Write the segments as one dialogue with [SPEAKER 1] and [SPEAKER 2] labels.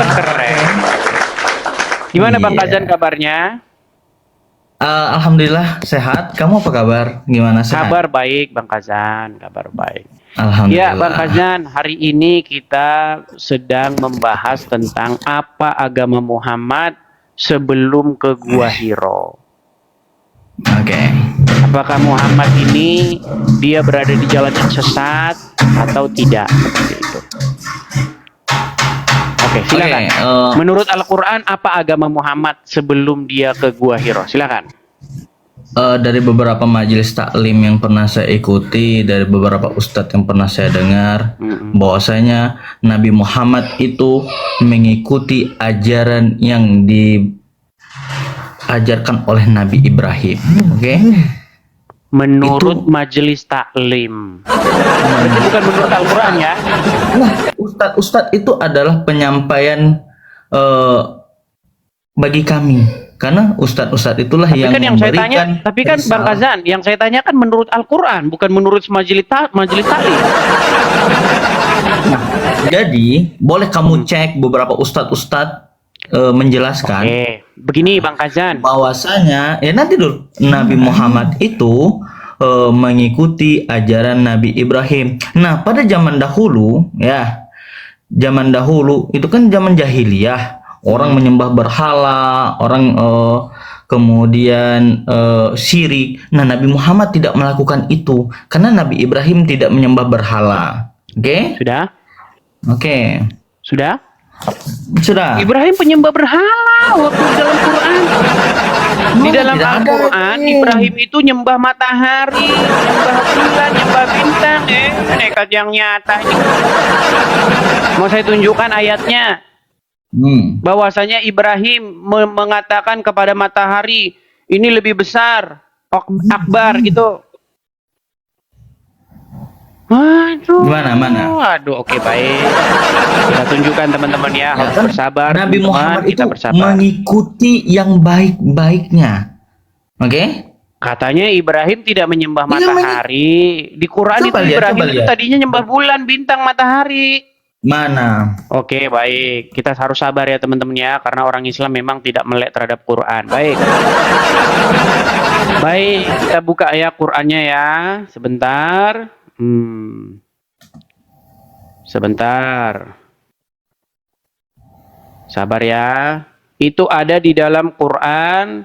[SPEAKER 1] Keren. Gimana Bang Kazan kabarnya?
[SPEAKER 2] Alhamdulillah sehat. Kamu apa kabar? Gimana, sehat?
[SPEAKER 1] Kabar baik Bang Kazan, kabar baik. Ya Bang
[SPEAKER 2] Alhamdulillah.
[SPEAKER 1] Kazan, hari ini kita sedang membahas tentang apa agama Muhammad sebelum ke Gua Hiro.
[SPEAKER 2] Oke.
[SPEAKER 1] Apakah Muhammad ini dia berada di jalan yang sesat atau tidak? Seperti itu. Oke, silakan. Menurut Al-Quran, apa agama Muhammad sebelum dia ke Gua Hiro? Silakan.
[SPEAKER 2] Dari beberapa majelis taklim yang pernah saya ikuti, dari beberapa ustadz yang pernah saya dengar, bahwasanya Nabi Muhammad itu mengikuti ajaran yang diajarkan oleh Nabi Ibrahim. Oke?
[SPEAKER 1] Menurut majelis taklim. Berarti bukan menurut Al-Quran ya?
[SPEAKER 2] Nah, ustadz itu adalah penyampaian bagi kami. Karena ustadz itulah
[SPEAKER 1] Tapi
[SPEAKER 2] yang
[SPEAKER 1] kan yang saya tanya,
[SPEAKER 2] memberikan
[SPEAKER 1] tapi kan Bang
[SPEAKER 2] risalah.
[SPEAKER 1] Kazan, yang saya tanya kan menurut Al-Quran, bukan menurut majelis taklim.
[SPEAKER 2] Jadi, boleh kamu cek beberapa ustadz menjelaskan
[SPEAKER 1] Oke, begini Bang Kazan.
[SPEAKER 2] bahwasanya, ya nanti dulu, Nabi Muhammad itu mengikuti ajaran Nabi Ibrahim. Nah, pada zaman dahulu, ya, zaman dahulu itu kan zaman jahiliyah, orang menyembah berhala, orang kemudian syirik. Nah, Nabi Muhammad tidak melakukan itu karena Nabi Ibrahim tidak menyembah berhala. Oke?
[SPEAKER 1] Sudah?
[SPEAKER 2] Oke.
[SPEAKER 1] Sudah?
[SPEAKER 2] Sudah.
[SPEAKER 1] Ibrahim penyembah berhala waktu di dalam Quran. Di dalam
[SPEAKER 2] Tidak ada.
[SPEAKER 1] Al-Quran, Ibrahim itu nyembah matahari, nyembah bulan, nyembah bintang. Nekat yang nyata ini. Mau saya tunjukkan ayatnya. Bahwasanya Ibrahim mengatakan kepada matahari, ini lebih besar, akbar gitu. Waduh.
[SPEAKER 2] Mana?
[SPEAKER 1] Waduh, oke baik. Kita tunjukkan teman-teman ya, harus bersabar.
[SPEAKER 2] Nabi
[SPEAKER 1] teman-teman,
[SPEAKER 2] Muhammad
[SPEAKER 1] kita
[SPEAKER 2] itu
[SPEAKER 1] bersabar.
[SPEAKER 2] mengikuti yang baik-baiknya. Oke?
[SPEAKER 1] Katanya Ibrahim tidak menyembah
[SPEAKER 2] Iya,
[SPEAKER 1] matahari. Di Quran
[SPEAKER 2] Coba
[SPEAKER 1] itu
[SPEAKER 2] lihat,
[SPEAKER 1] Ibrahim
[SPEAKER 2] coba
[SPEAKER 1] itu
[SPEAKER 2] lihat.
[SPEAKER 1] tadinya nyembah bulan, bintang, matahari.
[SPEAKER 2] Mana?
[SPEAKER 1] Oke, baik. Kita harus sabar ya teman-teman ya, karena orang Islam memang tidak melek terhadap Quran. Baik. Baik, kita buka ya Qurannya ya. Sebentar. Sebentar. Sabar ya. Itu ada di dalam Quran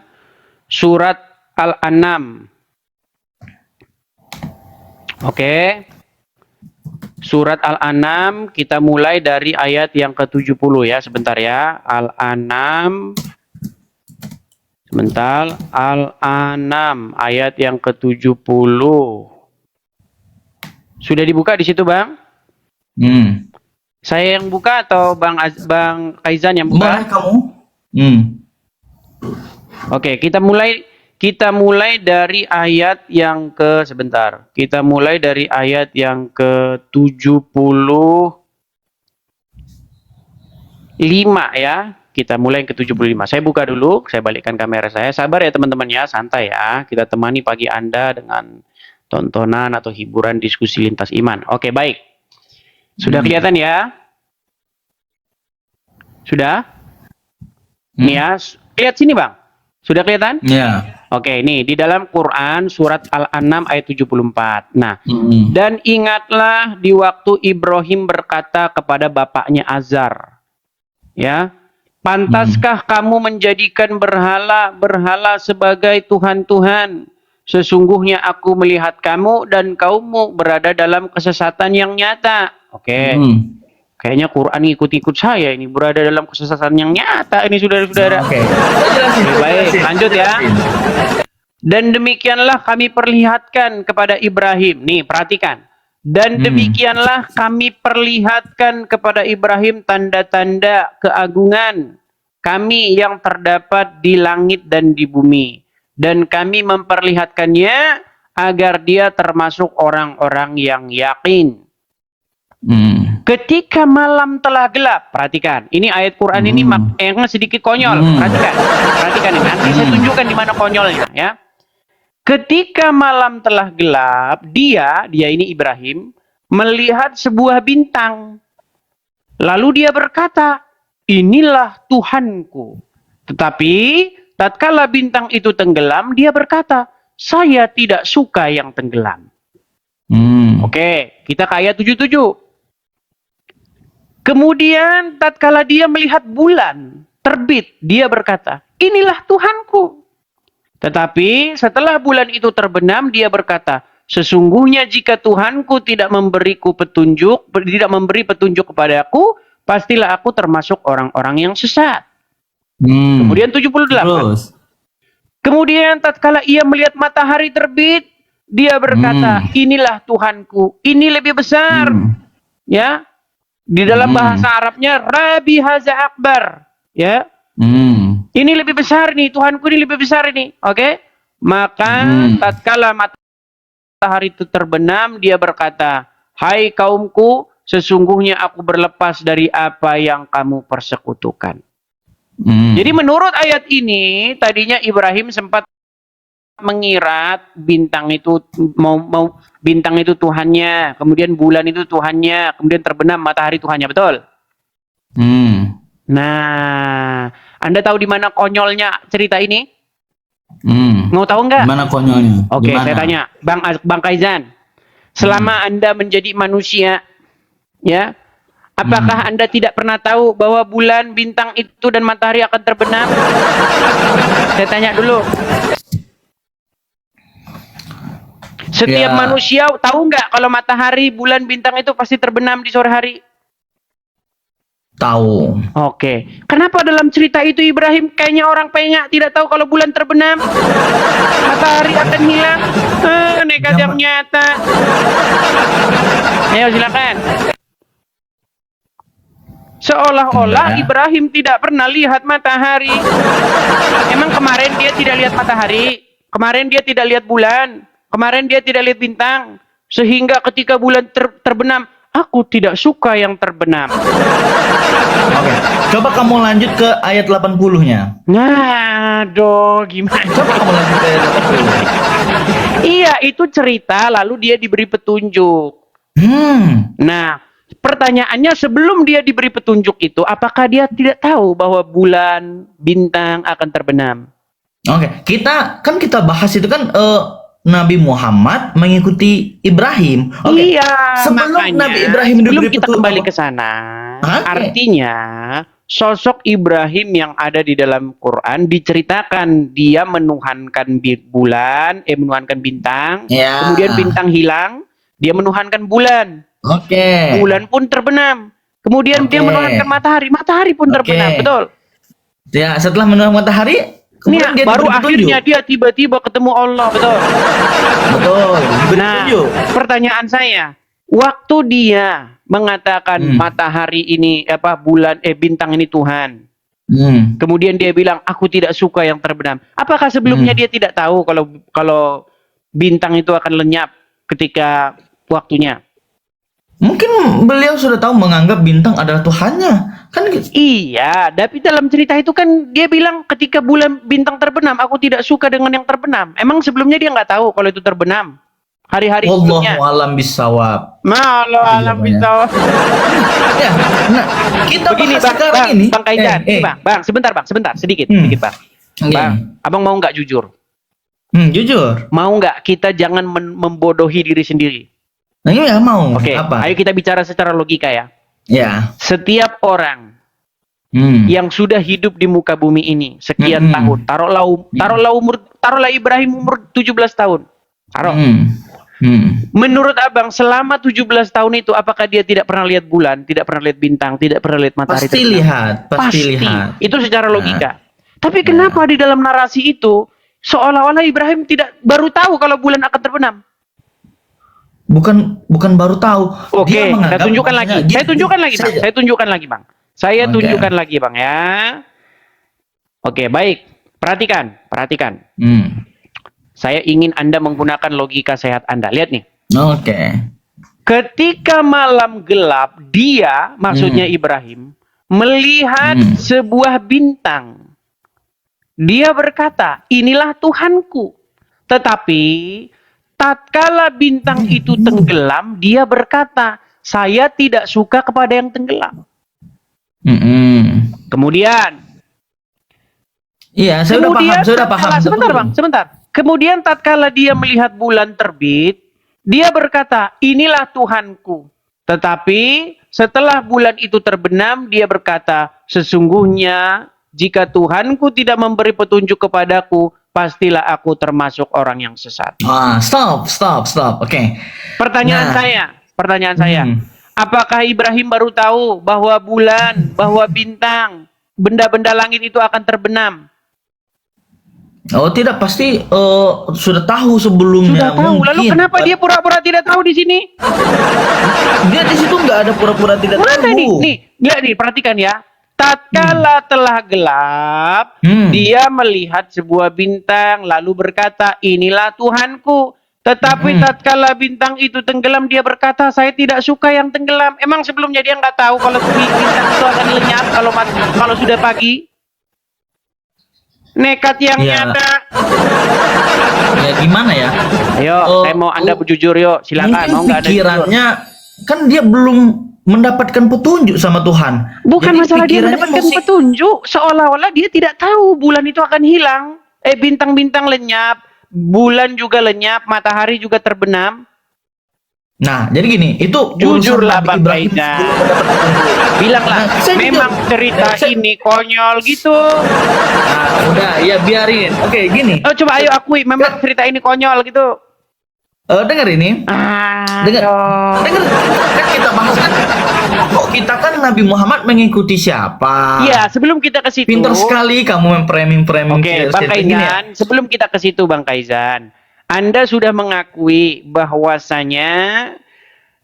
[SPEAKER 1] surat Al-An'am. Oke. Surat Al-An'am, kita mulai dari ayat yang ke-70 ya. Sebentar ya. Al-An'am. Sebentar. Al-An'am, ayat yang ke-70. Sudah dibuka di situ, Bang? Saya yang buka atau Bang Kaizan yang buka?
[SPEAKER 2] Boleh kamu?
[SPEAKER 1] Oke, kita mulai dari ayat yang ke sebentar. Kita mulai dari ayat yang ke-75 ya. Kita mulai yang ke-75. Saya buka dulu, saya balikkan kamera saya. Sabar ya teman-teman ya, santai ya. Kita temani pagi Anda dengan tontonan atau hiburan diskusi lintas iman. Oke, baik. Sudah kelihatan ya? Sudah? Nih ya, lihat sini Bang. Sudah kelihatan?
[SPEAKER 2] Ya.
[SPEAKER 1] Oke, ini di dalam Quran surat Al-An'am ayat 74. Nah, dan ingatlah di waktu Ibrahim berkata kepada bapaknya Azar. Ya, pantaskah kamu menjadikan berhala sebagai Tuhan-Tuhan? Sesungguhnya aku melihat kamu dan kaummu berada dalam kesesatan yang nyata. Oke. Kayaknya Quran ikut-ikut saya ini, berada dalam kesesatan yang nyata ini saudara-saudara.
[SPEAKER 2] Oke.
[SPEAKER 1] Baik, lanjut ya. Dan demikianlah kami perlihatkan kepada Ibrahim. Nih, perhatikan. Dan demikianlah kami perlihatkan kepada Ibrahim tanda-tanda keagungan kami yang terdapat di langit dan di bumi. Dan kami memperlihatkannya agar dia termasuk orang-orang yang yakin. Ketika malam telah gelap, perhatikan. Ini ayat Quran ini yang sedikit konyol. Perhatikan ini. Nanti saya tunjukkan di mana konyolnya, ya. Ketika malam telah gelap, dia ini Ibrahim melihat sebuah bintang. Lalu dia berkata, inilah Tuhanku. Tetapi tatkala bintang itu tenggelam, dia berkata, saya tidak suka yang tenggelam. Oke, kita ke ayat 77. Kemudian tatkala dia melihat bulan terbit, dia berkata, inilah Tuhanku. Tetapi setelah bulan itu terbenam, dia berkata, sesungguhnya jika Tuhanku tidak memberi petunjuk kepadaku, pastilah aku termasuk orang-orang yang sesat. Kemudian 78.
[SPEAKER 2] Terus.
[SPEAKER 1] Kemudian tatkala ia melihat matahari terbit, dia berkata, inilah Tuhanku, ini lebih besar. Ya. Di dalam bahasa Arabnya Rabbi Haza Akbar, ya. Ini lebih besar nih, Tuhanku ini lebih besar ini. Oke? Maka tatkala matahari itu terbenam, dia berkata, hai kaumku, sesungguhnya aku berlepas dari apa yang kamu persekutukan. Jadi menurut ayat ini, tadinya Ibrahim sempat mengira bintang itu bintang itu Tuhannya, kemudian bulan itu Tuhannya, kemudian terbenam matahari Tuhannya, betul? Nah, Anda tahu di mana konyolnya cerita ini? Mau tahu nggak?
[SPEAKER 2] Mana konyolnya?
[SPEAKER 1] Oke, saya tanya, Bang Kaizan, selama Anda menjadi manusia, ya, apakah Anda tidak pernah tahu bahwa bulan, bintang itu dan matahari akan terbenam? Saya tanya dulu. Setiap manusia tahu nggak kalau matahari, bulan, bintang itu pasti terbenam di sore hari?
[SPEAKER 2] Tahu.
[SPEAKER 1] Oke. Kenapa dalam cerita itu Ibrahim kayaknya orang pengak, tidak tahu kalau bulan terbenam? Matahari akan hilang. Nekat yang nyata. Ayo silakan. Seolah-olah Ibrahim tidak pernah lihat matahari. Emang kemarin dia tidak lihat matahari? Kemarin dia tidak lihat bulan? Kemarin dia tidak lihat bintang, sehingga ketika bulan terbenam, aku tidak suka yang terbenam.
[SPEAKER 2] Oke, coba kamu lanjut ke ayat 80-nya.
[SPEAKER 1] Nah, gimana?
[SPEAKER 2] Coba kamu lanjut ke ayat 80.
[SPEAKER 1] Iya, itu cerita, lalu dia diberi petunjuk. Nah, pertanyaannya sebelum dia diberi petunjuk itu, apakah dia tidak tahu bahwa bulan, bintang akan terbenam?
[SPEAKER 2] Oke, kita bahas itu kan Nabi Muhammad mengikuti Ibrahim.
[SPEAKER 1] Iya,
[SPEAKER 2] sebelum
[SPEAKER 1] makanya,
[SPEAKER 2] Nabi Ibrahim
[SPEAKER 1] sebelum kita kembali ke sana, artinya sosok Ibrahim yang ada di dalam Quran diceritakan dia menuhankan bulan, menuhankan bintang, kemudian bintang hilang, dia menuhankan bulan. Bulan pun terbenam. Kemudian dia menuhankan matahari, matahari pun terbenam, betul?
[SPEAKER 2] Ya, setelah menuhankan matahari, kemudian dia
[SPEAKER 1] baru akhirnya dia tiba-tiba ketemu Allah, betul?
[SPEAKER 2] Betul.
[SPEAKER 1] Nah, pertanyaan saya, waktu dia mengatakan matahari ini bulan bintang ini Tuhan, kemudian dia bilang aku tidak suka yang terbenam, apakah sebelumnya dia tidak tahu kalau bintang itu akan lenyap ketika waktunya?
[SPEAKER 2] Mungkin beliau sudah tahu, menganggap bintang adalah Tuhannya, kan gitu.
[SPEAKER 1] Iya, tapi dalam cerita itu kan dia bilang ketika bulan bintang terbenam, aku tidak suka dengan yang terbenam. Emang sebelumnya dia nggak tahu kalau itu terbenam? Hari-hari sebelumnya.
[SPEAKER 2] Wallahu alam bisawab.
[SPEAKER 1] Alam bisawab.
[SPEAKER 2] Ya, nah, kita
[SPEAKER 1] begini, Bang Kaizan, Bang, sebentar, sedikit, Bang. Bang, abang mau nggak jujur?
[SPEAKER 2] Jujur.
[SPEAKER 1] Mau nggak kita jangan membodohi diri sendiri?
[SPEAKER 2] Nah, ini nggak mau.
[SPEAKER 1] Oke, ayo kita bicara secara logika ya.
[SPEAKER 2] Ya.
[SPEAKER 1] Setiap orang yang sudah hidup di muka bumi ini sekian tahun, taruhlah Ibrahim umur 17 tahun. Taruh. Menurut abang, selama 17 tahun itu, apakah dia tidak pernah lihat bulan, tidak pernah lihat bintang, tidak pernah lihat matahari?
[SPEAKER 2] Pasti lihat.
[SPEAKER 1] Itu secara logika. Tapi kenapa di dalam narasi itu seolah-olah Ibrahim baru tahu kalau bulan akan terbenam?
[SPEAKER 2] Bukan baru tahu.
[SPEAKER 1] Oke, saya tunjukkan lagi, Bang. Ya. Oke, baik. Perhatikan. Saya ingin Anda menggunakan logika sehat Anda. Lihat nih.
[SPEAKER 2] Oke.
[SPEAKER 1] Ketika malam gelap, dia, maksudnya Ibrahim, melihat sebuah bintang. Dia berkata, inilah Tuhanku. Tetapi tatkala bintang itu tenggelam, dia berkata, saya tidak suka kepada yang tenggelam. Kemudian
[SPEAKER 2] Iya, saya udah paham, saya udah paham.
[SPEAKER 1] Sebentar Bang, sebentar. Kemudian tatkala dia melihat bulan terbit, dia berkata, inilah Tuhanku. Tetapi setelah bulan itu terbenam, dia berkata, sesungguhnya jika Tuhanku tidak memberi petunjuk kepadaku, pastilah aku termasuk orang yang sesat.
[SPEAKER 2] Stop. Oke.
[SPEAKER 1] Pertanyaan saya, apakah Ibrahim baru tahu bahwa bulan, bahwa bintang, benda-benda langit itu akan terbenam?
[SPEAKER 2] Oh tidak, pasti sudah tahu sebelumnya.
[SPEAKER 1] Sudah tahu.
[SPEAKER 2] Mungkin.
[SPEAKER 1] Lalu kenapa dia pura-pura tidak tahu di sini?
[SPEAKER 2] Dia di situ nggak ada pura-pura tidak tahu.
[SPEAKER 1] Nih, perhatikan ya. Tatkala telah gelap, dia melihat sebuah bintang, lalu berkata, inilah Tuhanku. Tetapi tatkala bintang itu tenggelam, dia berkata, saya tidak suka yang tenggelam. Emang sebelumnya dia nggak tahu kalau bintang itu akan lenyap kalau sudah pagi? Nekat yang nyata.
[SPEAKER 2] Ya gimana ya?
[SPEAKER 1] Ayo, saya mau Anda berjujur yuk. Silakan. Mau nggak Anda
[SPEAKER 2] pikirannya kan dia belum mendapatkan petunjuk sama Tuhan.
[SPEAKER 1] Bukan jadi masalah dia mendapatkan petunjuk, seolah-olah dia tidak tahu bulan itu akan hilang. Bintang-bintang lenyap, bulan juga lenyap, matahari juga terbenam. Nah, jadi gini, itu jujurlah Bang Faizan. Bilanglah, memang cerita ini konyol gitu.
[SPEAKER 2] Nah, udah, ya biarin. Oke, gini.
[SPEAKER 1] Coba ayo akui, memang cerita ini konyol gitu.
[SPEAKER 2] Dengar ini. Dengar. Kan kita bahas kan. Kok kita kan Nabi Muhammad mengikuti siapa?
[SPEAKER 1] Iya, sebelum kita ke situ.
[SPEAKER 2] Pintar sekali kamu memframing.
[SPEAKER 1] Oke, Bang Kaizan, sebelum kita ke situ Bang Kaizan. Anda sudah mengakui bahwasanya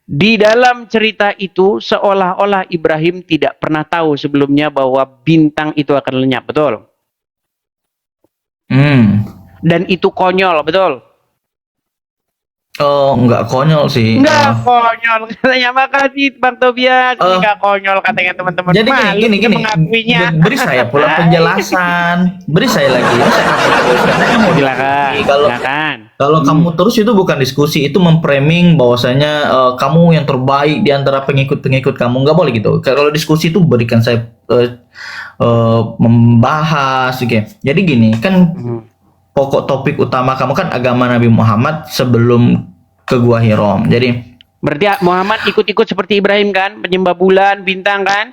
[SPEAKER 1] di dalam cerita itu seolah-olah Ibrahim tidak pernah tahu sebelumnya bahwa bintang itu akan lenyap, betul? Dan itu konyol, betul?
[SPEAKER 2] Oh, enggak konyol sih.
[SPEAKER 1] Enggak konyol. Katanya makasih Bang Tobias. Enggak konyol katanya teman-teman.
[SPEAKER 2] Jadi gini.
[SPEAKER 1] Mengakuinya.
[SPEAKER 2] Beri saya pula penjelasan. Beri saya lagi. Kalau kamu terus itu bukan diskusi, itu memframing bahwasanya kamu yang terbaik di antara pengikut-pengikut kamu. Enggak boleh gitu. Kalau diskusi itu berikan saya membahas, oke. Jadi gini, kan pokok topik utama kamu kan agama Nabi Muhammad sebelum ke Gua Hiro. Jadi
[SPEAKER 1] berarti Muhammad ikut-ikut seperti Ibrahim kan, penyembah bulan, bintang kan?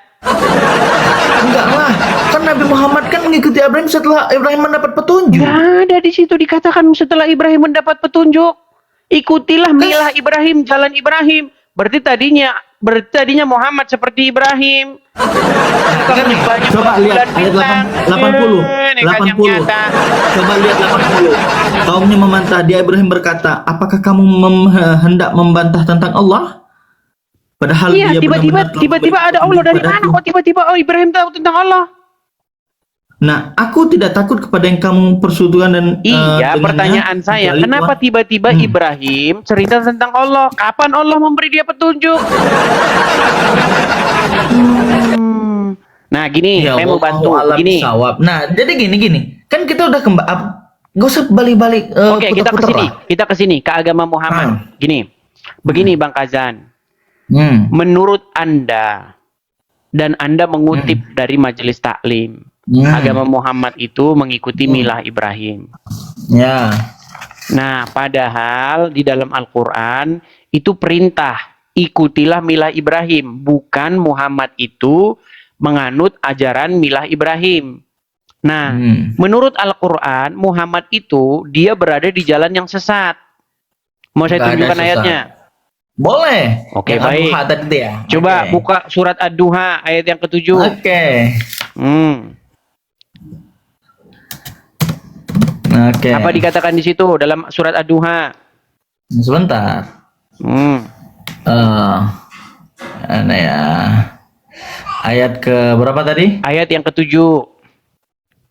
[SPEAKER 2] Enggak lah, kan Nabi Muhammad kan mengikuti Ibrahim setelah Ibrahim mendapat petunjuk.
[SPEAKER 1] Nggak ada di situ dikatakan setelah Ibrahim mendapat petunjuk. Ikutilah milah Ibrahim, jalan Ibrahim. Berarti tadinya Muhammad seperti Ibrahim.
[SPEAKER 2] Coba lihat ayat 80. Coba lihat 80. Kaumnya membantah, dia Ibrahim berkata, apakah kamu hendak membantah tentang Allah? Padahal
[SPEAKER 1] dia tiba-tiba ada Allah dari mana? Kok tiba-tiba Ibrahim tahu tentang Allah?
[SPEAKER 2] Nah, aku tidak takut kepada yang kamu persekutukan dan
[SPEAKER 1] pertanyaan saya, kenapa tiba-tiba Ibrahim cerita tentang Allah? Kapan Allah memberi dia petunjuk? Nah, gini, saya mau bantu. Gini.
[SPEAKER 2] Nah, jadi gini. Kan kita udah gak usah balik-balik.
[SPEAKER 1] Oke, kita ke sini ke agama Muhammad. Begini Bang Kazan. Menurut Anda dan Anda mengutip dari majelis taklim, agama Muhammad itu mengikuti milah Ibrahim.
[SPEAKER 2] Ya.
[SPEAKER 1] Nah, padahal di dalam Al-Quran itu perintah, ikutilah milah Ibrahim. Bukan Muhammad itu menganut ajaran milah Ibrahim. Nah, menurut Al-Quran, Muhammad itu dia berada di jalan yang sesat. Mau saya tunjukkan ayatnya?
[SPEAKER 2] Boleh.
[SPEAKER 1] Oke, baik. Coba buka surat Ad-Duha ayat yang ke-7.
[SPEAKER 2] Oke.
[SPEAKER 1] Apa dikatakan di situ dalam surat Ad-Duha?
[SPEAKER 2] Sebentar. Mana ya? Ayat ke berapa tadi?
[SPEAKER 1] Ayat yang ke-7.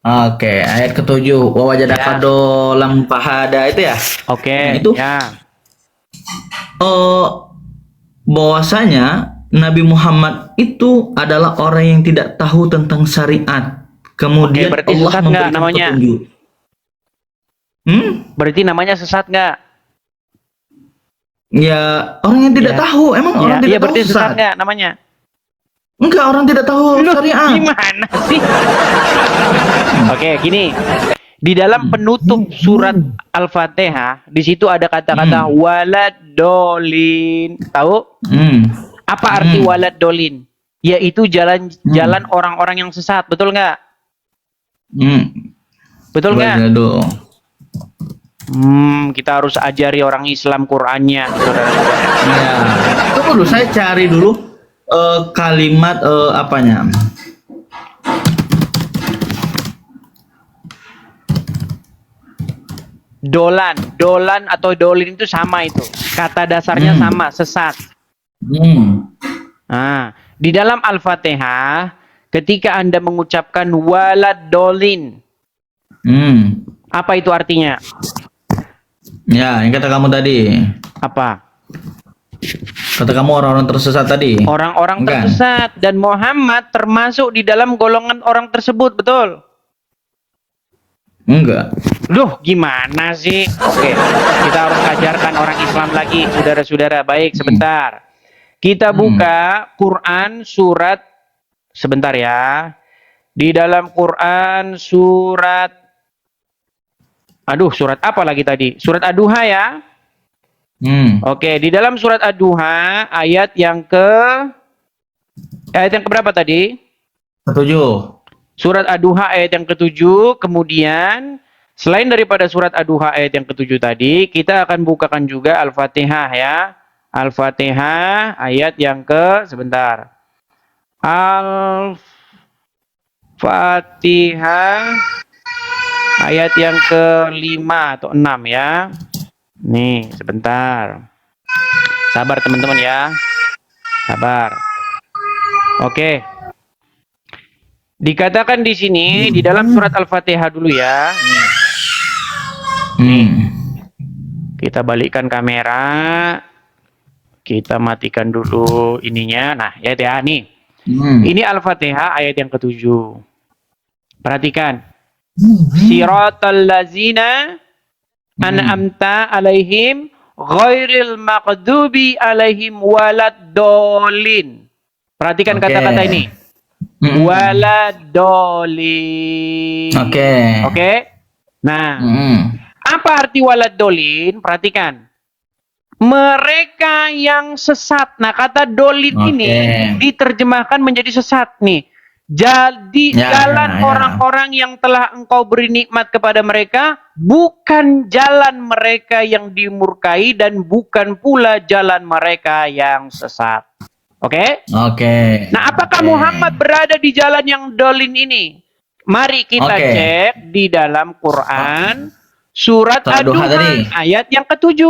[SPEAKER 2] Oke, ayat ke-7. Wa wajadaka dolam fahada itu ya?
[SPEAKER 1] Oke,
[SPEAKER 2] itu
[SPEAKER 1] ya.
[SPEAKER 2] Bahwasanya Nabi Muhammad itu adalah orang yang tidak tahu tentang syariat. Kemudian Allah memberikan petunjuk.
[SPEAKER 1] Berarti namanya sesat nggak?
[SPEAKER 2] Ya, orang yang tidak tahu. Emang orang tidak tahu
[SPEAKER 1] berarti sesat nggak namanya?
[SPEAKER 2] Enggak, orang tidak tahu
[SPEAKER 1] Loh,
[SPEAKER 2] syariat.
[SPEAKER 1] gimana sih? Oke, gini. Di dalam penutup surat Al-Fatihah, di situ ada kata-kata waladolin. Tahu? Apa arti waladolin? Yaitu jalan orang-orang yang sesat. Betul nggak? Betul nggak? Kita harus ajari orang Islam Qur'annya, saudara-saudara.
[SPEAKER 2] Ya. Tunggu dulu, saya cari dulu kalimat apanya.
[SPEAKER 1] Dolan atau dolin itu sama itu. Kata dasarnya sama, sesat. Nah, di dalam Al-Fatihah, ketika Anda mengucapkan walad dolin, apa itu artinya?
[SPEAKER 2] Ya, yang kata kamu tadi.
[SPEAKER 1] Apa?
[SPEAKER 2] Kata kamu orang-orang tersesat tadi.
[SPEAKER 1] Orang-orang tersesat, dan Muhammad termasuk di dalam golongan orang tersebut, betul?
[SPEAKER 2] Enggak.
[SPEAKER 1] Duh, gimana sih? Oke, kita harus ajarkan orang Islam lagi, saudara-saudara. Baik, sebentar. Kita buka Quran surat, sebentar ya. Di dalam Quran surat, surat apa lagi tadi? Surat Ad-Duha ya. Oke, di dalam surat Ad-Duha ayat yang keberapa tadi?
[SPEAKER 2] 7.
[SPEAKER 1] Surat Ad-Duha ayat yang ke-7. Kemudian selain daripada surat Ad-Duha ayat yang ke-7 tadi, kita akan bukakan juga Al-Fatihah ya. Al-Fatihah ayat yang sebentar. Al-Fatihah ayat yang ke-5 atau 6 ya. Nih, sebentar. Sabar teman-teman ya. Sabar. Oke. Dikatakan di sini di dalam surat Al-Fatihah dulu ya. Nih. Kita balikkan kamera. Kita matikan dulu ininya. Nah, ya nih. Ini Al-Fatihah ayat yang ke-7. Perhatikan. Siratal lazina an'amta alaihim ghairil maghdubi alaihim waladdallin. Perhatikan kata-kata ini. Waladdallin. Oke. Nah, apa arti waladdallin? Perhatikan. Mereka yang sesat. Nah, kata dolin ini diterjemahkan menjadi sesat nih. Jadi jalan orang-orang yang telah engkau beri nikmat kepada mereka bukan jalan mereka yang dimurkai dan bukan pula jalan mereka yang sesat. Oke? Nah, apakah Muhammad berada di jalan yang dolin ini? Mari kita cek di dalam Quran surat Ad-Duha ayat yang ke-7.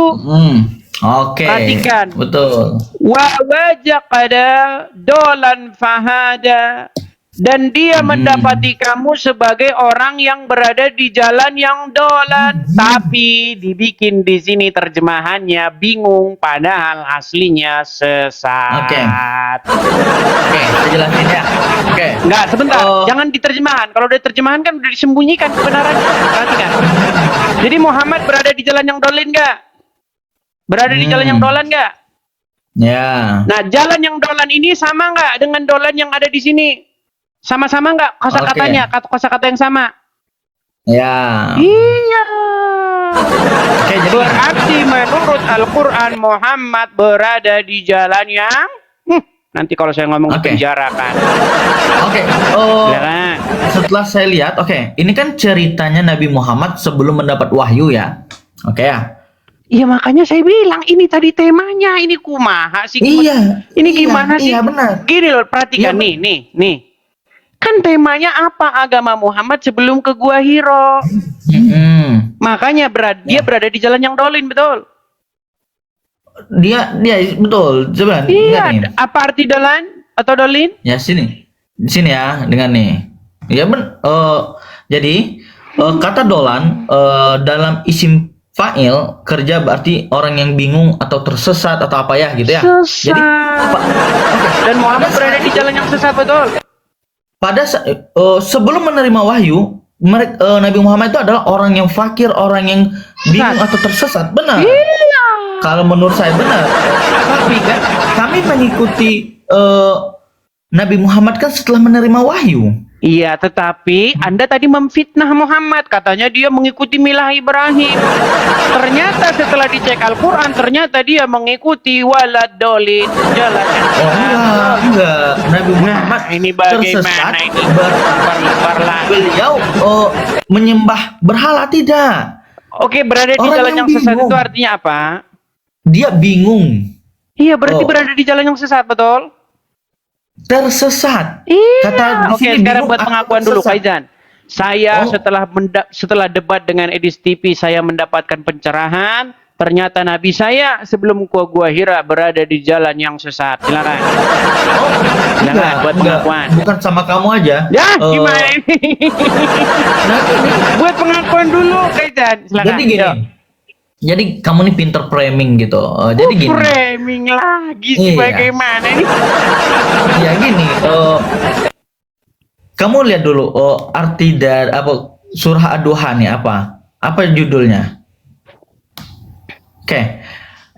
[SPEAKER 1] Perhatikan.
[SPEAKER 2] Betul.
[SPEAKER 1] Wa wajaqada dolan fahada. Dan dia mendapati kamu sebagai orang yang berada di jalan yang dolan. Tapi dibikin di sini terjemahannya bingung, padahal aslinya sesat.
[SPEAKER 2] Saya jelasin ya.
[SPEAKER 1] Enggak, sebentar. Jangan diterjemahan. Kalau udah terjemahan kan udah disembunyikan kebenarannya. Perhatikan. Jadi Muhammad berada di jalan yang dolan nggak? Berada di jalan yang dolan nggak?
[SPEAKER 2] Ya.
[SPEAKER 1] Nah, jalan yang dolan ini sama nggak dengan dolan yang ada di sini? Sama-sama nggak kosakatanya? Kosakata yang sama?
[SPEAKER 2] Ya.
[SPEAKER 1] Iya. Berarti menurut Al-Quran Muhammad berada di jalan yang nanti kalau saya ngomong penjara kan.
[SPEAKER 2] Setelah saya lihat, ini kan ceritanya Nabi Muhammad sebelum mendapat wahyu ya. Ya.
[SPEAKER 1] Iya, makanya saya bilang ini tadi temanya, ini kumaha sih?
[SPEAKER 2] Iya.
[SPEAKER 1] Ini gimana sih?
[SPEAKER 2] Iya, benar.
[SPEAKER 1] Gini loh, perhatikan nih. Kan temanya apa? Agama Muhammad sebelum ke Gua Hiro. Makanya dia berada di jalan yang dolin, betul?
[SPEAKER 2] Dia betul. Coba.
[SPEAKER 1] Iya. Apa arti dolan atau dolin?
[SPEAKER 2] Ya sini ya, dengan nih. Ya jadi kata dolan dalam isim fa'il kerja berarti orang yang bingung atau tersesat atau apa ya gitu ya.
[SPEAKER 1] Sesat. Jadi dan Muhammad berada di jalan yang sesat, betul?
[SPEAKER 2] Pada sebelum menerima wahyu, Nabi Muhammad itu adalah orang yang fakir, orang yang bingung atau tersesat. Benar.
[SPEAKER 1] Iya.
[SPEAKER 2] Kalau menurut saya benar. Tapi kan kami mengikuti Nabi Muhammad kan setelah menerima wahyu.
[SPEAKER 1] Iya, tetapi Anda tadi memfitnah Muhammad. Katanya dia mengikuti milah Ibrahim. Ternyata setelah dicek Al-Quran, ternyata dia mengikuti waladolin jalan.
[SPEAKER 2] Oh enggak. Nabi Muhammad
[SPEAKER 1] ini bagaimana
[SPEAKER 2] tersesat
[SPEAKER 1] ini?
[SPEAKER 2] beliau menyembah berhala tidak.
[SPEAKER 1] Oke, berada di
[SPEAKER 2] Orang
[SPEAKER 1] jalan yang sesat
[SPEAKER 2] bingung.
[SPEAKER 1] itu artinya apa?
[SPEAKER 2] Dia bingung,
[SPEAKER 1] Iya, berarti berada di jalan yang sesat, betul?
[SPEAKER 2] tersesat.
[SPEAKER 1] Iya.
[SPEAKER 2] Kata di
[SPEAKER 1] Oke,
[SPEAKER 2] sini
[SPEAKER 1] sekarang
[SPEAKER 2] bingung,
[SPEAKER 1] buat
[SPEAKER 2] aku
[SPEAKER 1] pengakuan dulu,
[SPEAKER 2] tersesat.
[SPEAKER 1] Faizan. Saya
[SPEAKER 2] Oh.
[SPEAKER 1] setelah debat dengan Edis TV, saya mendapatkan pencerahan. Ternyata Nabi saya sebelum gua Hira berada di jalan yang sesat. Silakan. Silakan buat pengakuan.
[SPEAKER 2] Bukan sama kamu aja.
[SPEAKER 1] Ya, gimana ini? Buat pengakuan dulu, Faizan. Silakan.
[SPEAKER 2] Jadi gini.
[SPEAKER 1] Yuk.
[SPEAKER 2] Jadi kamu nih pinter framing gitu. Jadi gini.
[SPEAKER 1] Framing lagi sih,
[SPEAKER 2] Iya.
[SPEAKER 1] bagaimana ini?
[SPEAKER 2] Ya gini. Kamu lihat dulu arti dari surah Ad-Duha nih apa? Apa judulnya? Oke.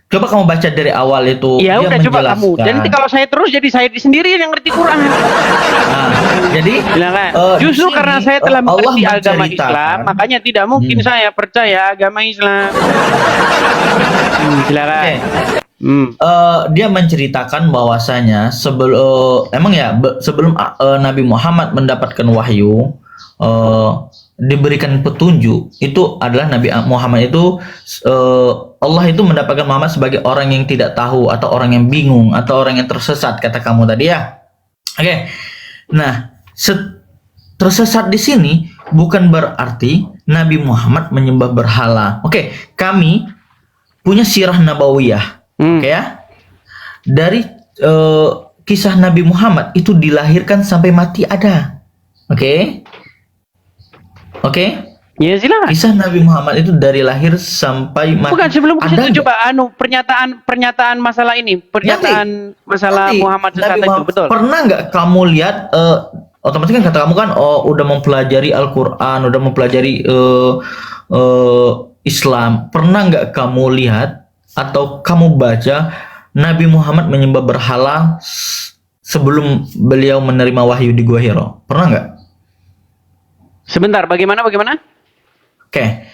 [SPEAKER 2] Coba kamu baca dari awal itu.
[SPEAKER 1] Ya
[SPEAKER 2] dia
[SPEAKER 1] udah, coba kamu.
[SPEAKER 2] menjelaskan.
[SPEAKER 1] Dan nanti kalau saya terus jadi saya sendiri yang ngerti Quran.
[SPEAKER 2] Nah, jadi
[SPEAKER 1] Silakan.
[SPEAKER 2] di
[SPEAKER 1] Justru
[SPEAKER 2] sini,
[SPEAKER 1] karena saya telah
[SPEAKER 2] Allah
[SPEAKER 1] mengerti agama
[SPEAKER 2] menceritakan-
[SPEAKER 1] Islam, makanya tidak mungkin saya percaya agama Islam. Silakan.
[SPEAKER 2] Oke.
[SPEAKER 1] Hmm.
[SPEAKER 2] Dia menceritakan bahwasanya sebelum Nabi Muhammad mendapatkan wahyu, diberikan petunjuk, itu adalah Nabi Muhammad itu Allah itu mendapatkan Muhammad sebagai orang yang tidak tahu atau orang yang bingung atau orang yang tersesat, kata kamu tadi ya. Oke. Nah, tersesat di sini bukan berarti Nabi Muhammad menyembah berhala. Oke, kami punya sirah nabawiyah. Oke ya. Dari kisah Nabi Muhammad itu dilahirkan sampai mati ada. Oke. Oke.
[SPEAKER 1] Ya silakan.
[SPEAKER 2] Kisah Nabi Muhammad itu dari lahir sampai mati.
[SPEAKER 1] Bukan, sebelum ke
[SPEAKER 2] ada
[SPEAKER 1] situ
[SPEAKER 2] nggak?
[SPEAKER 1] coba pernyataan masalah ini, masalah
[SPEAKER 2] Nanti,
[SPEAKER 1] Muhammad sesat
[SPEAKER 2] Nabi
[SPEAKER 1] itu,
[SPEAKER 2] Muhammad,
[SPEAKER 1] betul.
[SPEAKER 2] Pernah nggak kamu lihat otomatis kan kata kamu kan udah mempelajari Al-Quran, udah mempelajari Islam. Pernah nggak kamu lihat atau kamu baca Nabi Muhammad menyembah berhala sebelum beliau menerima wahyu di Gua Hira? Pernah nggak?
[SPEAKER 1] Sebentar, bagaimana?
[SPEAKER 2] Oke,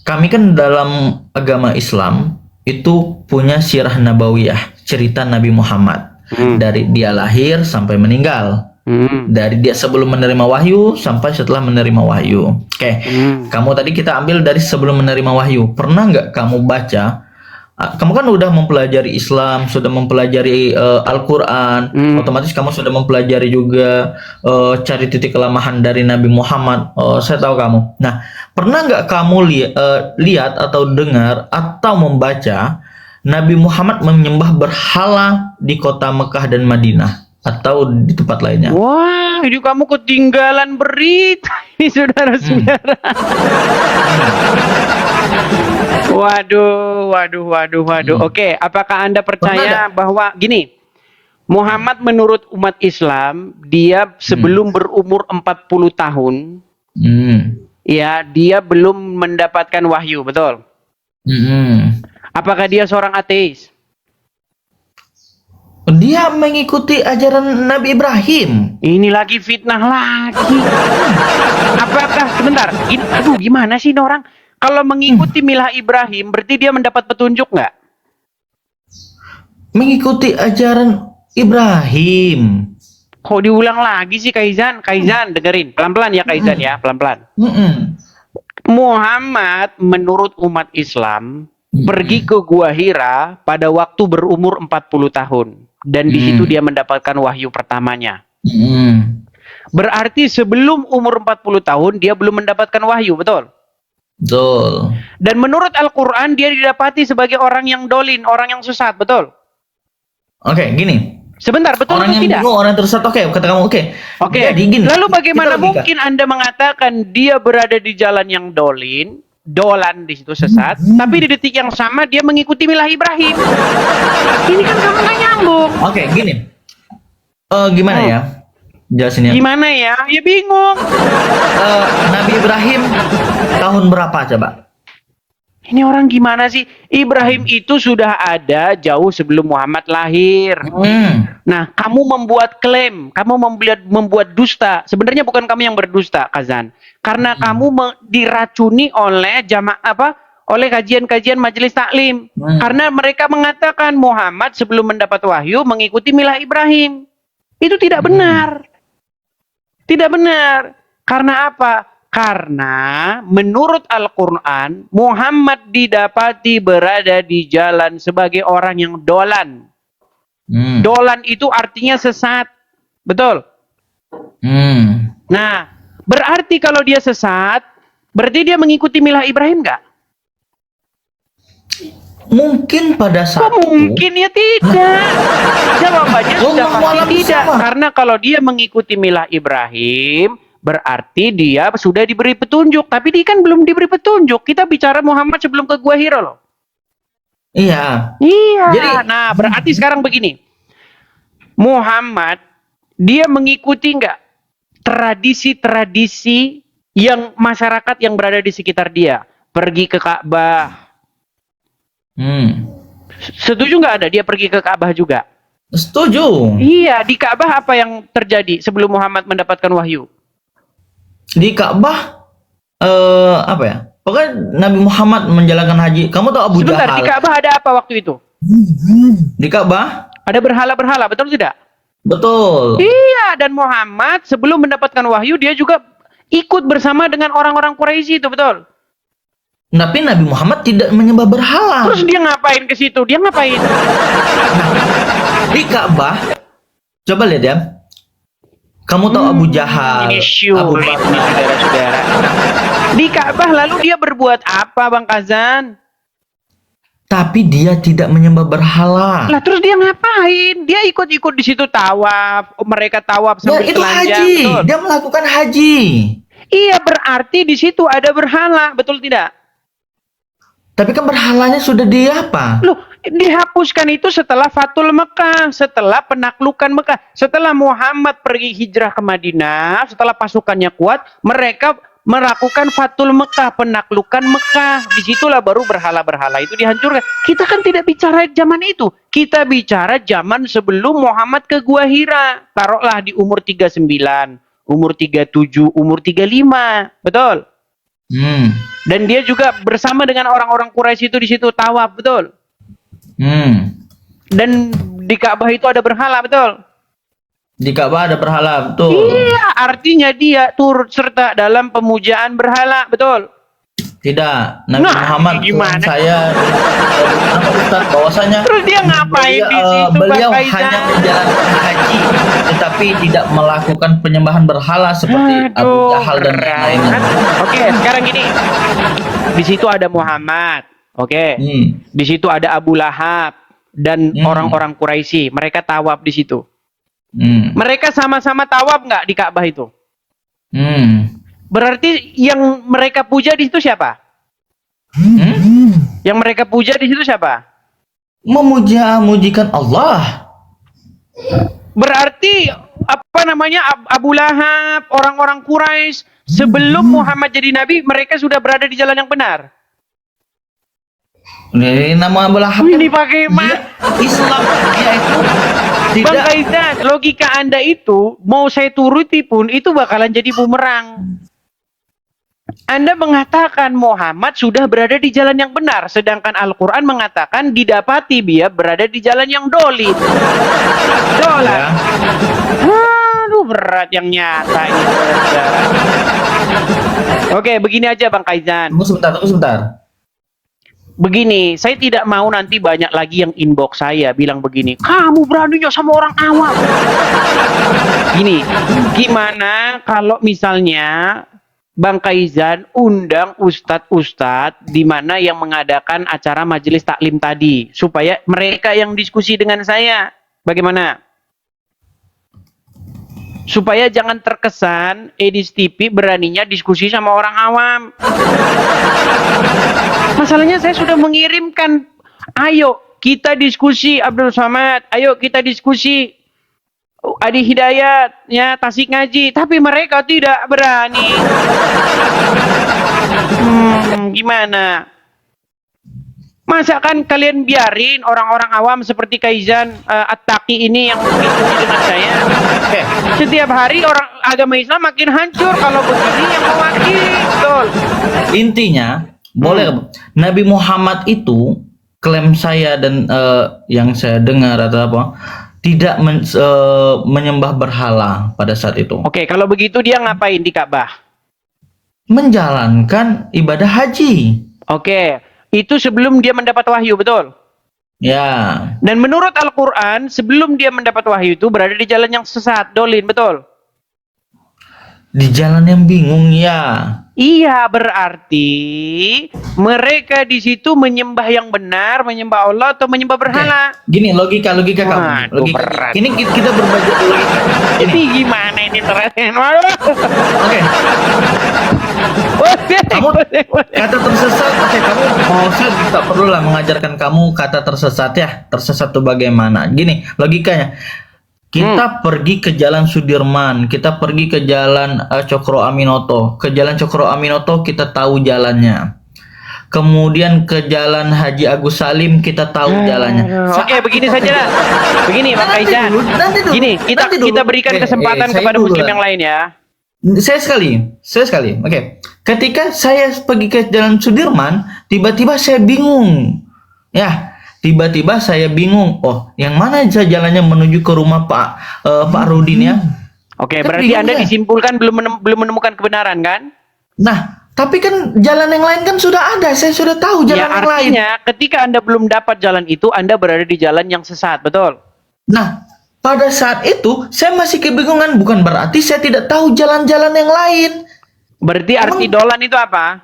[SPEAKER 2] kami kan dalam agama Islam itu punya sirah nabawiyah, cerita Nabi Muhammad dari dia lahir sampai meninggal, dari dia sebelum menerima wahyu sampai setelah menerima wahyu. Oke, kamu tadi kita ambil dari sebelum menerima wahyu. Pernah nggak kamu baca? Kamu kan udah mempelajari Islam, sudah mempelajari Al-Quran, otomatis kamu sudah mempelajari juga cari titik kelemahan dari Nabi Muhammad. Saya tahu kamu. Nah, pernah nggak kamu lihat atau dengar atau membaca Nabi Muhammad menyembah berhala di kota Mekah dan Madinah atau di tempat lainnya?
[SPEAKER 1] Wah, ini kamu ketinggalan berita ini, saudara-saudara. Waduh. Oke, apakah Anda percaya bahwa gini, Muhammad menurut umat Islam, dia sebelum berumur 40 tahun, ya, dia belum mendapatkan wahyu, betul? Apakah dia seorang ateis?
[SPEAKER 2] Dia mengikuti ajaran Nabi Ibrahim.
[SPEAKER 1] Ini lagi fitnah lagi. Apakah sebentar? Gimana sih ini orang? Kalau mengikuti milah Ibrahim, berarti dia mendapat petunjuk nggak?
[SPEAKER 2] Mengikuti ajaran Ibrahim.
[SPEAKER 1] Kok diulang lagi sih, Kaizan? Kaizan, dengerin. Pelan-pelan ya, Kaizan ya, pelan-pelan. Muhammad menurut umat Islam pergi ke Gua Hira pada waktu berumur 40 tahun. Dan di situ dia mendapatkan wahyu pertamanya. Berarti sebelum umur 40 tahun, dia belum mendapatkan wahyu, betul?
[SPEAKER 2] Betul.
[SPEAKER 1] Dan menurut Al-Quran, dia didapati sebagai orang yang dolin, orang yang sesat, betul?
[SPEAKER 2] Oke, gini.
[SPEAKER 1] Sebentar, betul
[SPEAKER 2] Orang
[SPEAKER 1] atau
[SPEAKER 2] yang
[SPEAKER 1] tidak?
[SPEAKER 2] bingung, orang yang tersesat. Oke, kata kamu oke.
[SPEAKER 1] Oke,
[SPEAKER 2] Jadi gini.
[SPEAKER 1] lalu bagaimana
[SPEAKER 2] kita logika.
[SPEAKER 1] mungkin Anda mengatakan dia berada di jalan yang dolan di situ sesat, tapi di detik yang sama dia mengikuti milah Ibrahim? Ini kan kamu nggak nyambung.
[SPEAKER 2] Oke, gini. Gimana ya? Jelasinnya.
[SPEAKER 1] Gimana ya? Ya bingung.
[SPEAKER 2] Nabi Ibrahim tahun berapa coba?
[SPEAKER 1] Ini orang gimana sih? Ibrahim itu sudah ada jauh sebelum Muhammad lahir. Nah, kamu membuat klaim, kamu membuat dusta. Sebenarnya bukan kamu yang berdusta, Kazan. Karena kamu diracuni oleh oleh kajian-kajian majelis taklim. Karena mereka mengatakan Muhammad sebelum mendapat wahyu mengikuti milah Ibrahim. Itu tidak benar. Tidak benar. Karena apa? Karena menurut Al-Quran, Muhammad didapati berada di jalan sebagai orang yang dolan. Dolan itu artinya sesat. Betul? Nah, berarti kalau dia sesat, berarti dia mengikuti milah Ibrahim nggak?
[SPEAKER 2] Mungkin pada saat
[SPEAKER 1] mungkin ya tidak. Jawabannya sudah pasti tidak.
[SPEAKER 2] Sama.
[SPEAKER 1] Karena kalau dia mengikuti milah Ibrahim, berarti dia sudah diberi petunjuk. Tapi dia kan belum diberi petunjuk. Kita bicara Muhammad sebelum ke Gua Hira loh.
[SPEAKER 2] Iya.
[SPEAKER 1] Iya. Jadi, nah berarti sekarang begini. Muhammad, dia mengikuti nggak tradisi-tradisi yang masyarakat yang berada di sekitar dia? Pergi ke Ka'bah. Setuju nggak ada dia pergi ke Ka'bah juga?
[SPEAKER 2] Setuju.
[SPEAKER 1] Iya, di Ka'bah apa yang terjadi sebelum Muhammad mendapatkan wahyu?
[SPEAKER 2] Di Ka'bah apa ya? Pokoknya Nabi Muhammad menjalankan haji. Kamu tahu Abu
[SPEAKER 1] Sebentar,
[SPEAKER 2] Jahal?
[SPEAKER 1] di Ka'bah ada apa waktu itu?
[SPEAKER 2] Di Ka'bah
[SPEAKER 1] ada berhala-berhala, betul tidak?
[SPEAKER 2] Betul.
[SPEAKER 1] Iya, dan Muhammad sebelum mendapatkan wahyu dia juga ikut bersama dengan orang-orang Quraisy itu, betul?
[SPEAKER 2] Tapi Nabi Muhammad tidak menyembah berhala.
[SPEAKER 1] Terus dia ngapain ke situ? Dia ngapain?
[SPEAKER 2] Di Ka'bah. Coba lihat ya. Kamu tahu Abu Jahal,
[SPEAKER 1] ini Abu Bakar, saudara-saudara. Di Ka'bah lalu dia berbuat apa, Bang Kazan?
[SPEAKER 2] Tapi dia tidak menyembah berhala.
[SPEAKER 1] Lah terus dia ngapain? Dia ikut-ikut di situ tawaf. Mereka tawaf sambil
[SPEAKER 2] itu
[SPEAKER 1] telanjang.
[SPEAKER 2] Haji.
[SPEAKER 1] Betul?
[SPEAKER 2] Dia melakukan haji.
[SPEAKER 1] Iya, berarti di situ ada berhala, betul tidak?
[SPEAKER 2] Tapi kan berhalanya sudah apa?
[SPEAKER 1] Loh, dihapuskan itu setelah Fatul Mekah, setelah penaklukan Mekah. Setelah Muhammad pergi hijrah ke Madinah, setelah pasukannya kuat, mereka melakukan Fatul Mekah, penaklukan Mekah. Disitulah baru berhala-berhala itu dihancurkan. Kita kan tidak bicara zaman itu. Kita bicara zaman sebelum Muhammad ke Gua Hira. Taruhlah di umur 39, umur 37, umur 35. Betul? Dan dia juga bersama dengan orang-orang Quraisy itu di situ tawaf, betul? Dan di Ka'bah itu ada berhala, betul?
[SPEAKER 2] Di Ka'bah ada berhala, betul?
[SPEAKER 1] Iya, artinya dia turut serta dalam pemujaan berhala, betul?
[SPEAKER 2] Tidak, Nabi Muhammad
[SPEAKER 1] gimana?
[SPEAKER 2] Saya Ustaz bahwasanya
[SPEAKER 1] terus dia ngapain di situ?
[SPEAKER 2] Beliau hanya menjalankan haji, tetapi tidak melakukan penyembahan berhala seperti Abu Jahal dan lainnya.
[SPEAKER 1] Oke, sekarang gini. Di situ ada Muhammad, oke. Di situ ada Abu Lahab dan orang-orang Quraisy. Mereka tawaf di situ. Mereka sama-sama tawaf nggak di Ka'bah itu? Berarti yang mereka puja di situ siapa? Yang mereka puja di situ siapa?
[SPEAKER 2] Memujikan Allah.
[SPEAKER 1] Berarti apa namanya Abu Lahab, orang-orang Quraisy sebelum Muhammad jadi nabi mereka sudah berada di jalan yang benar.
[SPEAKER 2] Ini nama Abu Lahab
[SPEAKER 1] ini pakai
[SPEAKER 2] Islam dia itu tidak.
[SPEAKER 1] Bang Kaizan, logika Anda itu mau saya turuti pun itu bakalan jadi bumerang. Anda mengatakan Muhammad sudah berada di jalan yang benar, sedangkan Al-Quran mengatakan didapati dia berada di jalan yang dolim. Dolan. Aduh, berat yang nyata ini. Oke, begini aja Bang Kaizan.
[SPEAKER 2] Tunggu sebentar.
[SPEAKER 1] Begini, saya tidak mau nanti banyak lagi yang inbox saya bilang begini, kamu beraninya sama orang awam. Gini, gimana kalau misalnya Bang Kaizan undang ustadz-ustadz di mana yang mengadakan acara majelis taklim tadi supaya mereka yang diskusi dengan saya. Bagaimana? Supaya jangan terkesan Edis TV beraninya diskusi sama orang awam. Masalahnya saya sudah mengirimkan, ayo kita diskusi Abdul Somad, ayo kita diskusi Adi Hidayat, ya Tasik Ngaji, tapi mereka tidak berani. Gimana? Masa kan kalian biarin orang-orang awam seperti Kaizan At-Taqi ini yang mengikuti dengan saya? Setiap hari orang agama Islam makin hancur kalau begini yang mewakili, betul.
[SPEAKER 2] Intinya, boleh Nabi Muhammad itu klaim saya dan yang saya dengar atau apa tidak menyembah berhala pada saat itu.
[SPEAKER 1] Oke, kalau begitu dia ngapain di Ka'bah?
[SPEAKER 2] Menjalankan ibadah haji.
[SPEAKER 1] Oke, itu sebelum dia mendapat wahyu, betul?
[SPEAKER 2] Ya.
[SPEAKER 1] Dan menurut Al-Quran, sebelum dia mendapat wahyu itu berada di jalan yang sesat, dolin, betul?
[SPEAKER 2] Di jalan yang bingung, ya.
[SPEAKER 1] Iya, berarti mereka di situ menyembah yang benar, menyembah Allah atau menyembah berhala.
[SPEAKER 2] Gini logika kamu.
[SPEAKER 1] Waduh,
[SPEAKER 2] Logika.
[SPEAKER 1] berat.
[SPEAKER 2] Ini kita berbagi logika.
[SPEAKER 1] Ini gimana ini terasa?
[SPEAKER 2] Oke. Kamu kata tersesat, oke, kamu mau saya tidak perlu lah mengajarkan kamu kata tersesat ya. Tersesat itu bagaimana? Gini, logikanya. Kita pergi ke Jalan Sudirman, kita pergi ke Jalan Cokro Aminoto. Ke Jalan Cokro Aminoto kita tahu jalannya. Kemudian ke Jalan Haji Agus Salim kita tahu jalannya.
[SPEAKER 1] Oke, begini saja lah. Begini, Pak Kaizan. Gini, kita berikan kesempatan kepada muslim yang lain ya.
[SPEAKER 2] Saya sekali. Oke. Ketika saya pergi ke Jalan Sudirman, tiba-tiba saya bingung. Ya. Tiba-tiba saya bingung. Oh, yang mana jalannya menuju ke rumah Pak Rudin ya?
[SPEAKER 1] Oke, berarti Anda disimpulkan belum menemukan kebenaran kan?
[SPEAKER 2] Nah, tapi kan jalan yang lain kan sudah ada. Saya sudah tahu jalan yang lain.
[SPEAKER 1] Artinya ketika Anda belum dapat jalan itu, Anda berada di jalan yang sesat, betul?
[SPEAKER 2] Nah, pada saat itu saya masih kebingungan. Bukan berarti saya tidak tahu jalan-jalan yang lain.
[SPEAKER 1] Berarti arti dolan itu apa?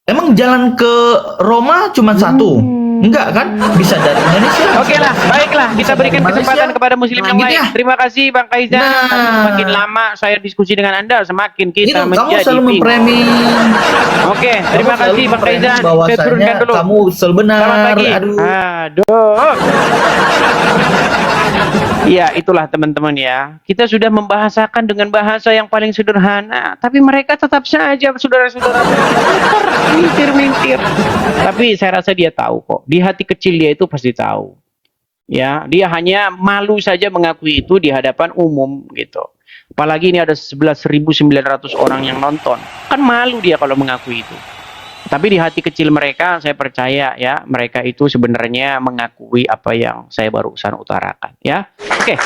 [SPEAKER 2] Emang jalan ke Roma cuma satu? Enggak kan? Bisa dari Indonesia.
[SPEAKER 1] Oke lah, baiklah. Kita berikan kesempatan kepada muslim yang lain.
[SPEAKER 2] Ya.
[SPEAKER 1] Terima kasih Bang Kaizan. Semakin lama saya diskusi dengan Anda, semakin kita menjadi
[SPEAKER 2] kamu selalu mempremi.
[SPEAKER 1] Oke, terima kasih Bang Kaizan. Saya turunkan dulu.
[SPEAKER 2] Kamu selalu benar.
[SPEAKER 1] Selamat pagi. Aduh. Ya, itulah teman-teman ya. Kita sudah membahasakan dengan bahasa yang paling sederhana, tapi mereka tetap saja saudara-saudara mintir. Tapi saya rasa dia tahu kok. Di hati kecil dia itu pasti tahu. Ya, dia hanya malu saja mengakui itu di hadapan umum gitu. Apalagi ini ada 11.900 orang yang nonton. Kan malu dia kalau mengakui itu. Tapi di hati kecil mereka, saya percaya ya, mereka itu sebenarnya mengakui apa yang saya barusan utarakan ya. Oke.